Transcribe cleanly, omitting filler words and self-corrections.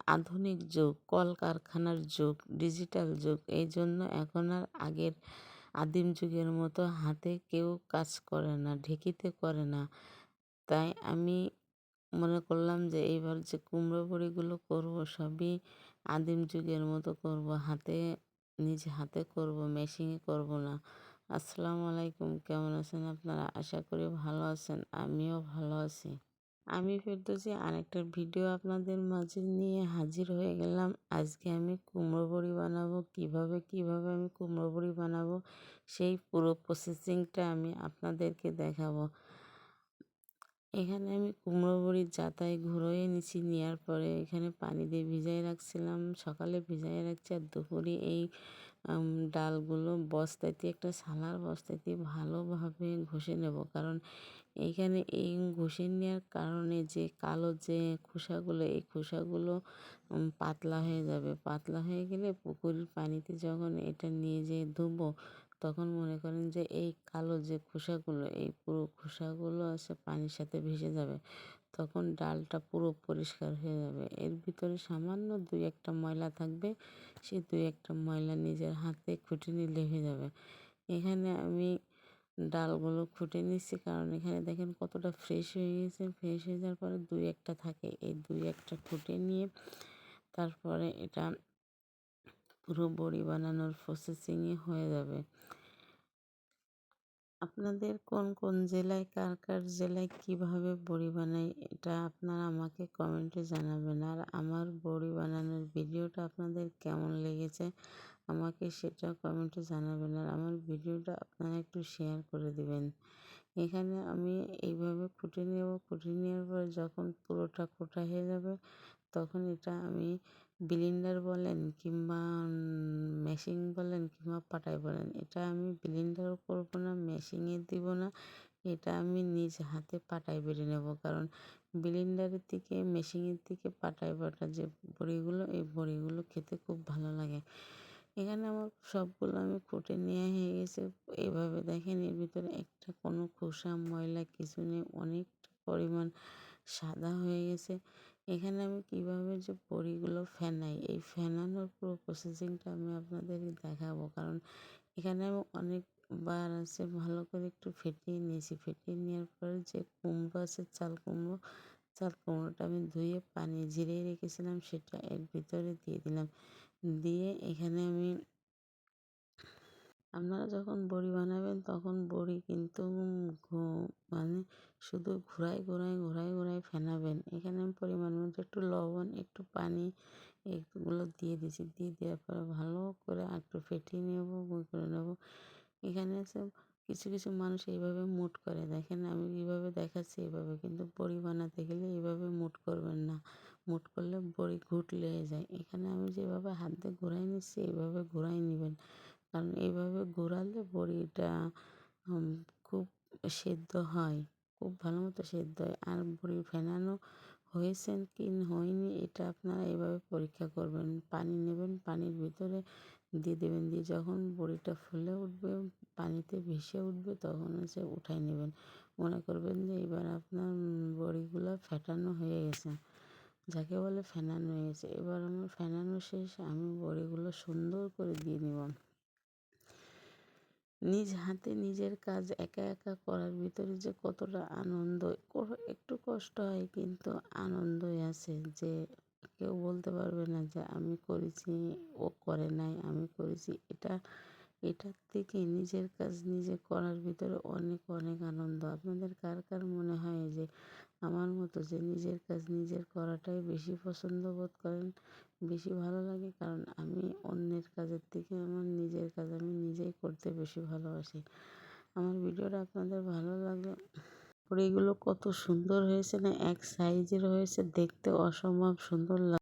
আধুনিক যুগ, কলকারখানার যুগ, ডিজিটাল যুগ। এই জন্য এখন আর আগের আদিম যুগের মতো হাতে কেউ কাজ করে না, ঢেঁকিতে করে না। তাই আমি মনে করলাম যে এইবার যে কুমড়ো বড়িগুলো করব সবই আদিম যুগের মতো করব, নিজে হাতে করব, মেশিনে করব না। আসসালামু আলাইকুম, কেমন আছেন আপনারা? আশা করি ভালো আছেন, আমিও ভালো আছি। আমি ফেরদৌসী আরেকটা ভিডিও আপনাদের মাঝে নিয়ে হাজির হয়ে গেলাম। আজকে আমি কুমড়ো বড়ি বানাবো। কিভাবে আমি কুমড়ো বড়ি বানাবো সেই পুরো প্রসেসিংটা আমি আপনাদেরকে দেখাবো। এখানে আমি কুমড়ো বড়ির জাতায় ঘুরোয় নিছি, নেওয়ার পরে এখানে পানি দিয়ে ভিজাই রাখছিলাম। সকালে ভিজাই রাখছি আর দুপুরে এই ডালগুলো বস্তাতে, একটা সালার বস্তাতে ভালোভাবে ঘষে নেব। কারণ এইখানে এই ঘষে নেওয়ার কারণে যে কালো যে খোসাগুলো, এই খোসাগুলো পাতলা হয়ে যাবে। পাতলা হয়ে গেলে পুকুরের পানিতে যখন এটা নিয়ে যেয়ে ধুবো, তখন মনে করেন যে এই কালো যে খোসাগুলো, এই পুরো খোসাগুলো পানির সাথে ভেসে যাবে। তখন ডালটা পুরো পরিষ্কার হয়ে যাবে। এর ভিতরে সামান্য 2-1টা ময়লা থাকবে, সেই 2-1টা ময়লা নিজের হাতে খুঁটে নিলে হয়ে যাবে। এখানে আমি ডালগুলো খুঁটে নিচ্ছি, কারণ এখানে দেখেন কতটা ফ্রেশ হয়ে গেছে। ফ্রেশ হয়ে যাওয়ার পরে 2-1টা থাকে, এই 2-1টা খুঁটে নিয়ে তারপরে এটা পুরো বড়ি বানানোর প্রসেসিংয়ে হয়ে যাবে। আপনাদের কোন কোন জেলায়, কার জেলায় কিভাবে বড়ি বানাই, এটা আপনারা আমাকে কমেন্টে জানাবেন। আর আমার বড়ি বানানোর ভিডিওটা আপনাদের কেমন লেগেছে আমাকে সেটা কমেন্টে জানাবেন। আর আমার ভিডিওটা আপনারা একটু শেয়ার করে দিবেন। এখানে আমি এইভাবে খুঁটে নেব। খুঁটে নেওয়ার পরে যখন পুরোটা কোটা হয়ে যাবে, তখন এটা আমি ব্লেন্ডার বলেন কিংবা মেশিন বলেন কিংবা পাটায় বলেন, এটা আমি ব্লেন্ডারও করব না, মেশিনে দিব না। এটা আমি নিজ হাতে পাটায় বেটে নেব। কারণ ব্লেন্ডারের থেকে, মেশিনের থেকে পাটায় বাটা যে বড়িগুলো, এই বড়িগুলো খেতে খুব ভালো লাগে। এখানে আমার সবগুলো আমি কুটে নেওয়া হয়ে গেছে। এভাবে দেখেন, এর ভিতরে একটা কোনো খোসা ময়লা কিছু নেই, অনেকটা পরিমাণ সাদা হয়ে গেছে। এখানে আমি কিভাবে যে বড়িগুলো ফেনাই, এই ফেনানোর পুরো প্রসেসিংটা আমি আপনাদের দেখাবো। কারণ এখানে আমি অনেকবার ভালো করে একটু ফেটিয়ে নিয়েছি। ফেটিয়ে নেওয়ার পরে যে কুমড়ো আছে, চাল কুমড়োটা আমি ধুয়ে পানি ঝরিয়ে রেখেছিলাম, সেটা এর ভিতরে দিয়ে দিলাম। দিয়ে এখানে আমি, আপনারা যখন বড়ি বানাবেন তখন বড়ি কিন্তু মানে শুধু ঘোরায় ফেনাবেন। এখানে আমি পরিমাণ মতো একটু লবণ, একটু পানি এগুলো দিয়ে দিয়েছি। দিয়ে দেওয়ার পরে ভালো করে একটু ফেটিয়ে নেব, গুঁড়ো করে নেব। এখানে কিছু মানুষ এইভাবে মুট করে, দেখেন আমি কীভাবে দেখাচ্ছি এইভাবে, কিন্তু বড়ি বানাতে গেলে এইভাবে মুট করবেন না। মুট করলে বড়ি ঘুট লেগে যায়। এখানে আমি যেভাবে হাত দিয়ে ঘোরাই নিচ্ছি, এইভাবে ঘোরাই নেবেন। কারণ এইভাবে ঘোরালে বড়িটা খুব সেদ্ধ হয়, খুব ভালো মতো সেদ্ধ হয়। আর বড়ি ফেনানো হয়েছে কি হয়নি, এটা আপনারা এইভাবে পরীক্ষা করবেন। পানি নেবেন, পানির ভিতরে দিয়ে দেবেন, দিয়ে যখন বড়িটা ফুলে উঠবে, পানিতে ভেসে উঠবে, তখন উঠাই নেবেন। মনে করবেন যে এবার আপনার বড়িগুলো ফেটানো হয়ে গেছে, যাকে বলে ফেনানো হয়ে গেছে। এবার আমার ফেনানো শেষ, আমি বড়িগুলো সুন্দর করে দিয়ে নিলাম। নিজ হাতে নিজের কাজ একা একা করার ভিতরে যে কতটা আনন্দ, একটু কষ্ট হয় কিন্তু আনন্দই আছে। যে কেউ বলতে পারবে না যে আমি করেছি, ও করে নাই, আমি করেছি। এটার থেকে নিজের কাজ নিজে করার ভিতরে অনেক আনন্দ। আপনাদের কার মনে হয় যে আমার মতো যে নিজের কাজ নিজের করাটাই বেশি পছন্দ বোধ করেন, বেশি ভালো লাগে? কারণ আমি অন্যের কাজের থেকে আমার নিজের কাজ আমি নিজেই করতে বেশি ভালোবাসি। আমার ভিডিওটা আপনাদের ভালো লাগবে। বড়িগুলো কত সুন্দর হয়েছে না, এক সাইজের হয়েছে, দেখতে অসম্ভব সুন্দর লাগে।